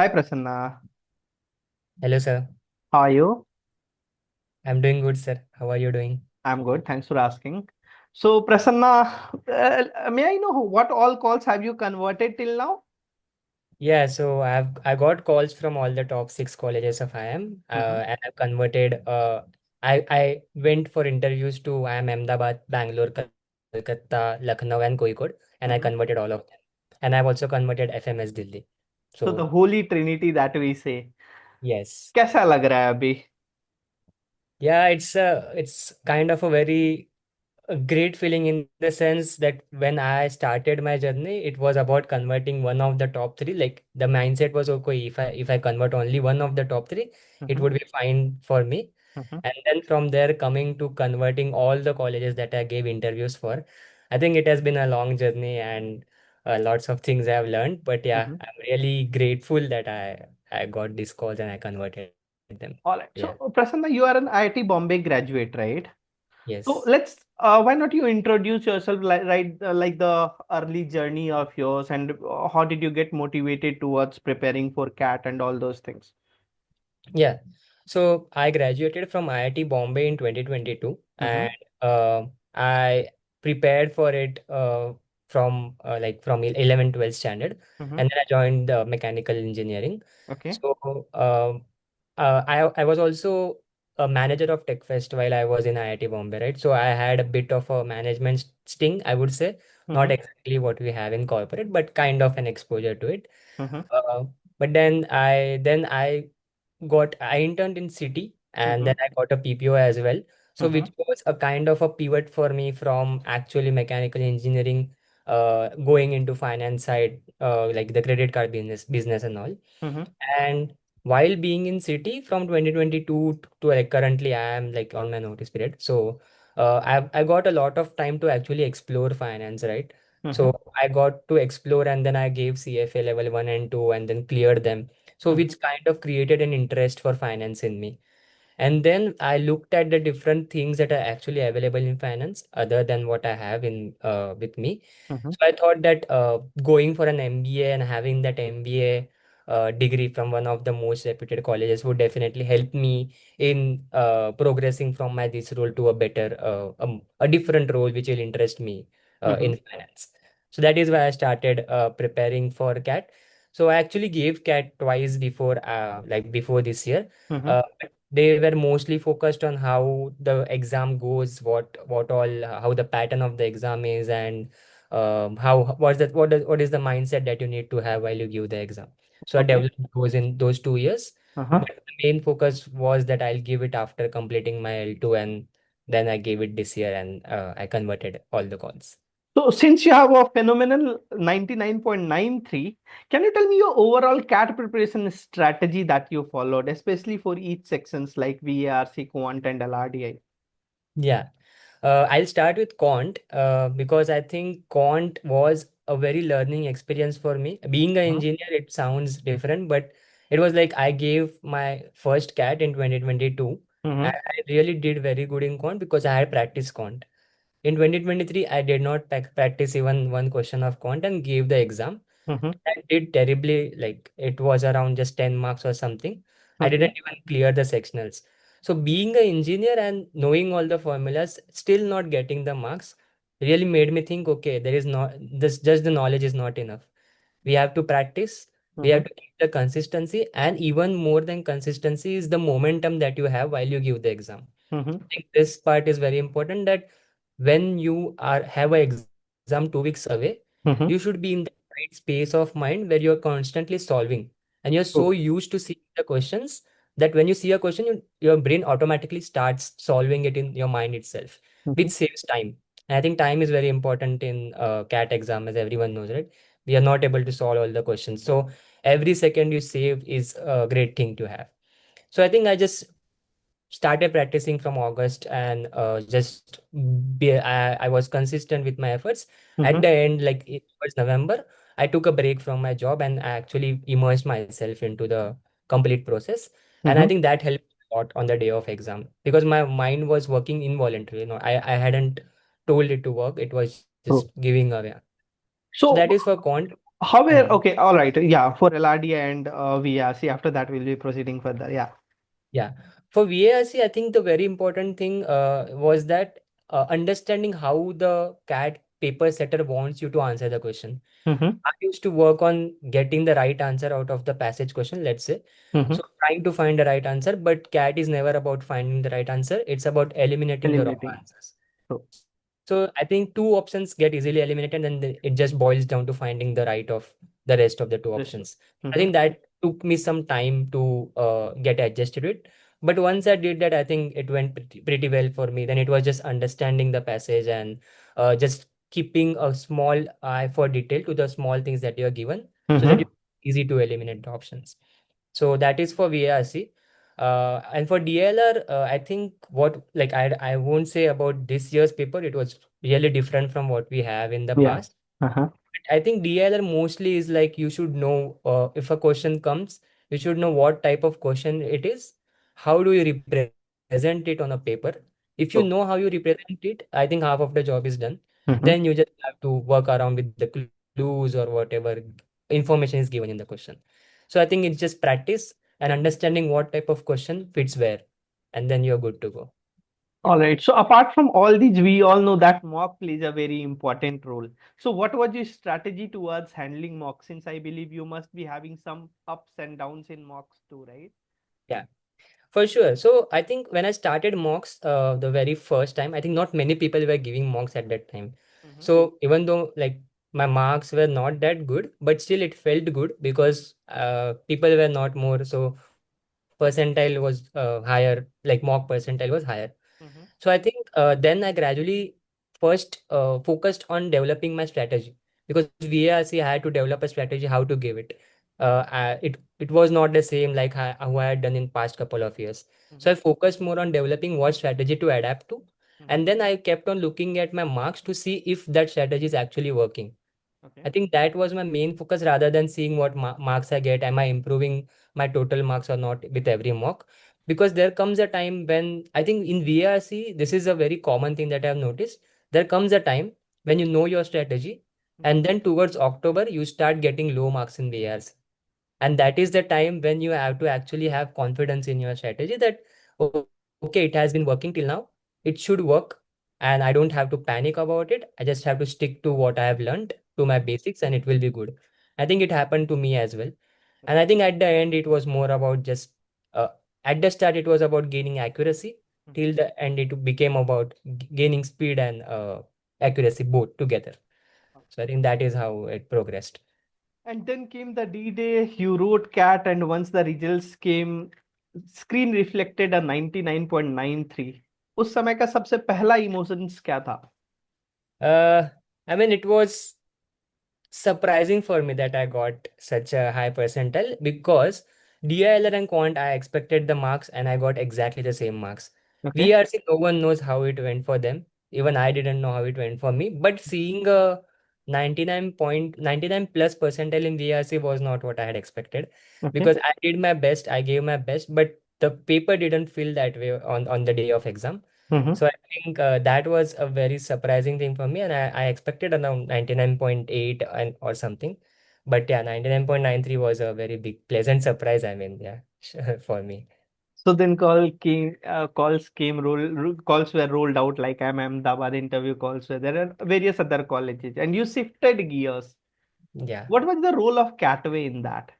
Hi Prasanna, Hello, sir. how are you? I'm doing good, sir. How are you doing? I'm good, thanks for asking. So Prasanna, may I know what all calls have you converted till now? Yeah, so I got calls from all the top six colleges of IIM, Mm-hmm. and I've converted. I went for interviews to IIM Ahmedabad, Bangalore, Calcutta, Lucknow, and Kozhikode, and I Mm-hmm. converted all of them. And I've also converted FMS Delhi. So the So holy trinity that we say, yes, कैसा लग रहा है अभी? yeah, it's kind of a great feeling in the sense that when I started my journey, it was about converting one of the top three. Like the mindset was okay, if I convert only one of the top three, it Mm-hmm. would be fine for me. Mm-hmm. And then from there, coming to converting all the colleges that I gave interviews for, I think it has been a long journey and lots of things I have learned. But yeah, Mm-hmm. I'm really grateful that I got these calls and I converted them. All right. So Yeah. Prasanna, you are an IIT Bombay graduate, right? So Yes. let's why not you introduce yourself like the early journey of yours and how did you get motivated towards preparing for CAT and all those things? Yeah. So I graduated from IIT Bombay in 2022 Mm-hmm. and I prepared for it from from 11, 12 standard, Mm-hmm. and then I joined mechanical engineering. Okay. So I was also a manager of Tech Fest while I was in IIT Bombay, right? So I had a bit of a management sting, I would say, not Mm-hmm. exactly what we have in corporate, but kind of an exposure to it. Mm-hmm. Uh, but then I interned in City and then Mm-hmm. I got a PPO as well. So Mm-hmm. which was a kind of a pivot for me from actually mechanical engineering going into finance side, like the credit card business and all. Mm-hmm. And while being in City from 2022 to like currently I am like on my notice period. So I got a lot of time to actually explore finance, right? Mm-hmm. So I got to explore and then I gave CFA level 1 and 2 and then cleared them. So Mm-hmm. which kind of created an interest for finance in me. And then I looked at the different things that are actually available in finance other than what I have in with me. Mm-hmm. So I thought that going for an MBA and having that MBA degree from one of the most reputed colleges would definitely help me in progressing from my this role to a better, a different role which will interest me Mm-hmm. in finance. So that is why I started preparing for CAT. So I actually gave CAT twice before, like before this year. Mm-hmm. Uh, they were mostly focused on how the exam goes, what all, how the pattern of the exam is, and how what is the mindset that you need to have while you give the exam. So I Okay. developed those in those 2 years, Uh-huh. but the main focus was that I'll give it after completing my L2, and then I gave it this year, and I converted all the calls. So since you have a phenomenal 99.93, can you tell me your overall CAT preparation strategy that you followed, especially for each sections like VAR, Quant, and LRDI? Yeah. I'll start with Quant because I think Quant was a very learning experience for me. Being an Uh-huh. engineer, it sounds different, but it was like I gave my first CAT in 2022 and Mm-hmm. I really did very good in Quant because I had practiced Quant. In 2023, I did not practice even one question of Quant and gave the exam. Mm-hmm. I did terribly, like it was around just 10 marks or something. I didn't Okay. even clear the sectionals. So being an engineer and knowing all the formulas, still not getting the marks really made me think, okay, there is not this just the knowledge is not enough. We have to practice, we Mm-hmm. have to keep the consistency, and even more than consistency is the momentum that you have while you give the exam. Mm-hmm. I think this part is very important that when you are have an exam 2 weeks away, Mm-hmm. you should be in the right space of mind where you're constantly solving. And you're so True. used to seeing the questions that when you see a question, your brain automatically starts solving it in your mind itself, Mm-hmm. which saves time. And I think time is very important in CAT exam, as everyone knows, right? We are not able to solve all the questions. So every second you save is a great thing to have. So I think I just started practicing from August and I was consistent with my efforts. At Mm-hmm. the end, like it was November, I took a break from my job and I actually immersed myself into the complete process. And I Mm-hmm. think that helped a lot on the day of exam because my mind was working involuntarily. I hadn't told it to work, it was True. just giving away. So So that is for quant. However, Mhm. okay, all right, yeah, for LRD and VRC, after that we'll be proceeding further. Yeah. Yeah. For VARC, I think the very important thing was that understanding how the CAT paper setter wants you to answer the question. Mm-hmm. I used to work on getting the right answer out of the passage question, let's say. Mm-hmm. So trying to find the right answer, but CAT is never about finding the right answer. It's about eliminating the wrong Eliminating. answers. So, So I think two options get easily eliminated, and then it just boils down to finding the right of the rest of the two rest of. options. I think Mm-hmm. that took me some time to get adjusted to it. But once I did that, I think it went pretty well for me. Then it was just understanding the passage and just keeping a small eye for detail to the small things that you are given so that Mm-hmm. it's easy to eliminate the options. So that is for VARC. And for DLR, I think what like I won't say about this year's paper. It was really different from what we have in the Yeah. past. Uh-huh. I think DLR mostly is like you should know if a question comes, you should know what type of question it is. How do you represent it on a paper? If you know how you So, represent it, I think half of the job is done. Then you mm-hmm. just have to work around with the clues or whatever information is given in the question. So I think it's just practice and understanding what type of question fits where, and then you're good to go. All right. So apart from all these, we all know that mock plays a very important role. So what was your strategy towards handling mock? Since I believe you must be having some ups and downs in mocks too, right? Yeah. For sure. So I think when I started mocks, the very first time, I think not many people were giving mocks at that time. Mm-hmm. So even though like my marks were not that good, but still it felt good because people were not more. So percentile was higher, like mock percentile was higher. So Mm-hmm. I think then I gradually first focused on developing my strategy because VARC I had to develop a strategy how to give it. It was not the same like how I had done in past couple of years. So Mm-hmm. I focused more on developing what strategy to adapt to, Mm-hmm. and then I kept on looking at my marks to see if that strategy is actually working. Okay. I think that was my main focus rather than seeing what marks I get. Am I improving my total marks or not with every mock? Because there comes a time when I think in VRC, this is a very common thing that I have noticed. There comes a time when you know your strategy, Mm-hmm. and then towards October, you start getting low marks in VRC. And that is the time when you have to actually have confidence in your strategy that, okay, it has been working till now. It should work. And I don't have to panic about it. I just have to stick to what I have learned to my basics and it will be good. I think it happened to me as well. And I think at the end, it was more about just, uh, at the start, it was about gaining accuracy. Mm-hmm. Till the end, it became about gaining speed and accuracy both together. So I think that is how it progressed. And then came the D-Day, you wrote CAT, and once the results came, screen reflected a 99.93. उस समय का सबसे पहला emotions क्या था? Uh, I mean, it was surprising for me that I got such a high percentile because DILR and Quant, I expected the marks and I got exactly the same marks. Okay. VRC, no one knows how it went for them. Even I didn't know how it went for me. But seeing a 99.99 plus percentile in VRC was not what I had expected Okay. because I did my best, I gave my best, but the paper didn't feel that way on the day of exam. Mm-hmm. So I think that was a very surprising thing for me, and I expected around 99.8 and or something. But yeah, 99.93 was a very big pleasant surprise. I mean, yeah, for me. So then calls came calls were rolled out like IIM Ahmedabad interview calls were there are various other colleges and you shifted gears. Yeah. What was the role of CATway in that?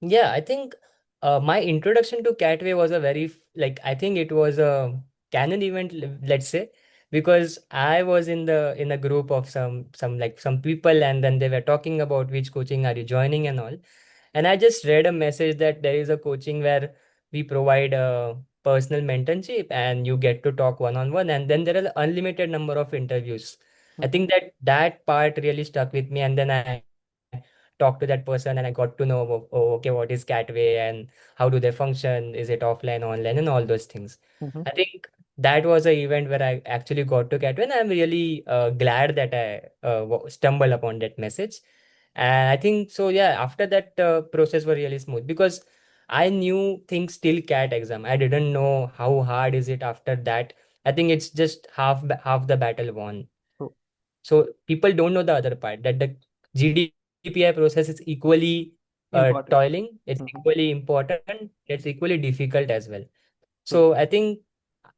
Yeah, I think my introduction to CATway was a very like I think it was a canon event, let's say, because I was in a group of some people, and then they were talking about which coaching are you joining and all. And I just read a message that there is a coaching where we provide a personal mentorship and you get to talk one on one, and then there are unlimited number of interviews. I Mhm. think that part really stuck with me, and then I talked to that person and I got to know, oh, okay, what is Catway and how do they function? Is it offline, online, and all those things. Mhm. I think that was an event where I actually got to Catway, and I'm really glad that I stumbled upon that message. And I think so, yeah, after that process were really smooth because I knew things till CAT exam. I didn't know how hard is it after that. I think it's just half the battle won. So, So people don't know the other part that the GDPI GDPI process is equally Important. toiling, it's Hmm. equally important, it's equally difficult as well. True. So I think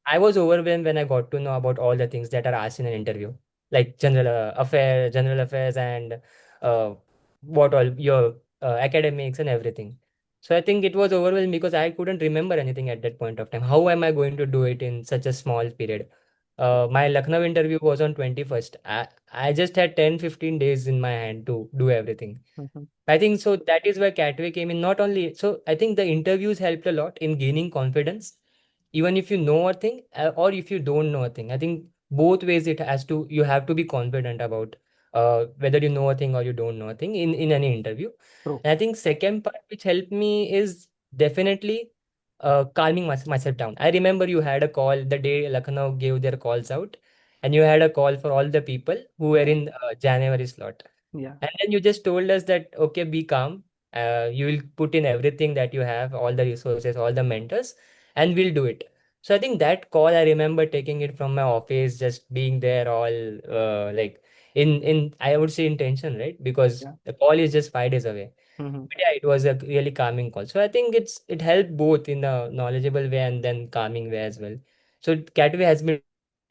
I was overwhelmed when I got to know about all the things that are asked in an interview, like general affairs, and uh, what all your academics and everything. So I think it was overwhelming because I couldn't remember anything at that point of time. How am I going to do it in such a small period? My Lucknow interview was on 21st. I just had 10-15 days in my hand to do everything. Hmm. I think so that is where CATway came in. Not only so, I think the interviews helped a lot in gaining confidence, even if you know a thing or if you don't know a thing. I think both ways it has to, you have to be confident about whether you know a thing or you don't know a thing in any interview. True. And I think second part which helped me is definitely calming myself down. I remember you had a call the day Lucknow gave their calls out, and you had a call for all the people who were Yeah. in January slot. Yeah. And then you just told us that, okay, be calm. You will put in everything that you have, all the resources, all the mentors, and we'll do it. So I think that call, I remember taking it from my office, just being there all like in I would say intention, right? Because Yeah. the call is just 5 days away. Hmm. But yeah, it was a really calming call. So I think it helped both in a knowledgeable way and then calming way as well. So Catway has been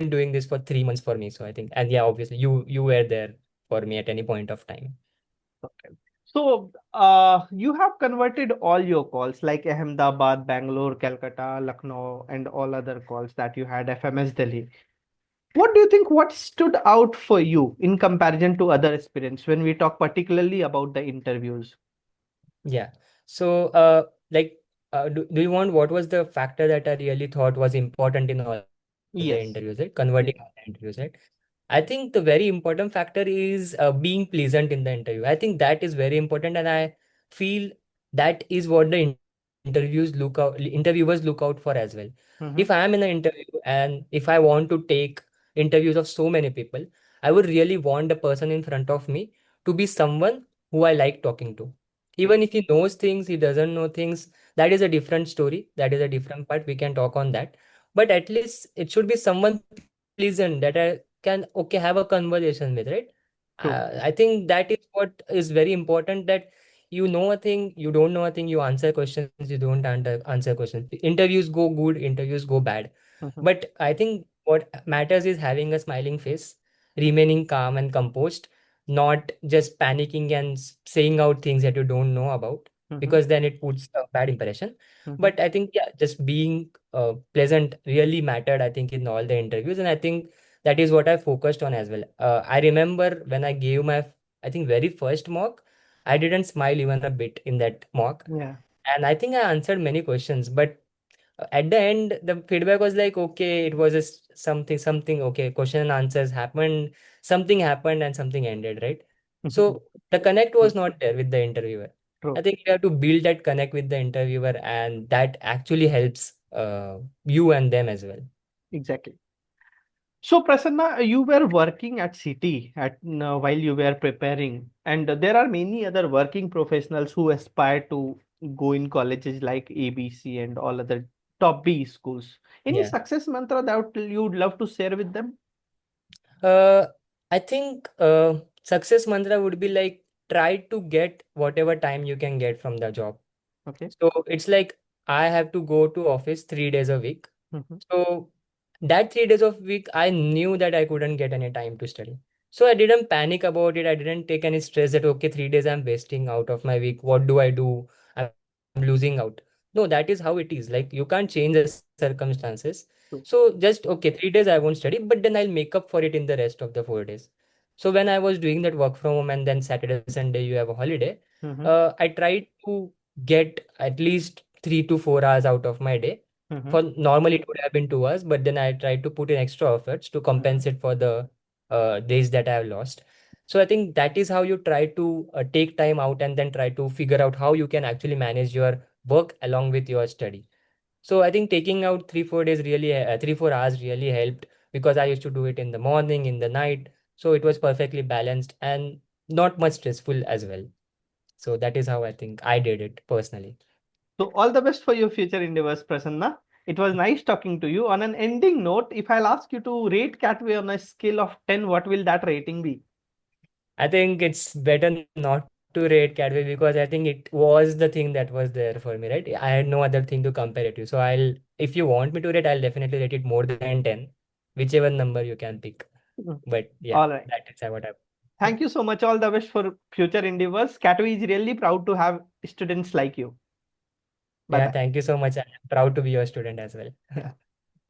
doing this for 3 months for me. So I think, and yeah, obviously you were there for me at any point of time. Okay. So, you have converted all your calls like Ahmedabad, Bangalore, Calcutta, Lucknow, and all other calls that you had FMS Delhi. What do you think? What stood out for you in comparison to other aspirants when we talk particularly about the interviews? Yeah. So, do you want what was the factor that I really thought was important in all the interviews, right? Yes. Converting all the Yeah. interviews, right? I think the very important factor is being pleasant in the interview. I think that is very important, and I feel that is what the interviewers look out for as well. If Mm-hmm. I am in an interview and if I want to take interviews of so many people, I would really want the person in front of me to be someone who I like talking to. Even if he knows things, he doesn't know things, that is a different story. That is a different part. We can talk on that. But at least it should be someone pleasant that I can, okay, have a conversation with, right? True. I think that is what is very important, that you know a thing, you don't know a thing, you answer questions, you don't answer questions. Interviews go good, interviews go bad. Mm-hmm. But I think what matters is having a smiling face, remaining calm and composed, not just panicking and saying out things that you don't know about, Mm-hmm. because then it puts a bad impression. Mm-hmm. But I think, yeah, just being pleasant really mattered, I think, in all the interviews. And I think that is what I focused on as well. I remember when I gave my, I think, very first mock, I didn't smile even a bit in that mock. Yeah. And I think I answered many questions, but at the end the feedback was like, okay, it was just something, okay, question and answers happened, something happened and something ended, right? So the connect True. was not there with the interviewer. I True. think you have to build that connect with the interviewer, and that actually helps you and them as well. Exactly. So, Prasanna, you were working at City while you were preparing, and there are many other working professionals who aspire to go in colleges like ABC and all other top B schools. Any Yeah. success mantra that you'd love to share with them? uh, I think success mantra would be like, try to get whatever time you can get from the job. Okay. So it's like, I have to go to office 3 days a week. Mm-hmm. So that 3 days of week, I knew that I couldn't get any time to study. So I didn't panic about it. I didn't take any stress that, okay, 3 days I'm wasting out of my week. What do I do? I'm losing out. No, that is how it is. Like, you can't change the circumstances. So True. just, okay, 3 days I won't study, but then I'll make up for it in the rest of the 4 days. So when I was doing that work from home, and then Saturday, Sunday, you have a holiday, Mm-hmm. I tried to get at least 3 to 4 hours out of my day. Mm-hmm. For normally it would have been 2 hours, but then I tried to put in extra efforts to Mm-hmm. compensate for the days that I have lost. So I think that is how you try to take time out and then try to figure out how you can actually manage your work along with your study. So I think taking out 3 4 days really 3 4 hours really helped, because I used to do it in the morning, in the night. So it was perfectly balanced and not much stressful as well. So that is how I think I did it personally. So, all the best for your future endeavors, Prasanna. It was nice talking to you. On an ending note, if I'll ask you to rate Catway on a scale of 10, what will that rating be? I think it's better not to to rate CATway because I think it was the thing that was there for me, right? I had no other thing to compare it to. So if you want me to rate, I'll definitely rate it more than 10, whichever number you can pick. Mm. But yeah, All right. that is what I. Thank you so much. All the best for future endeavors. CATway is really proud to have students like you. Bye Yeah, bye. thank you so much. I'm proud to be your student as well.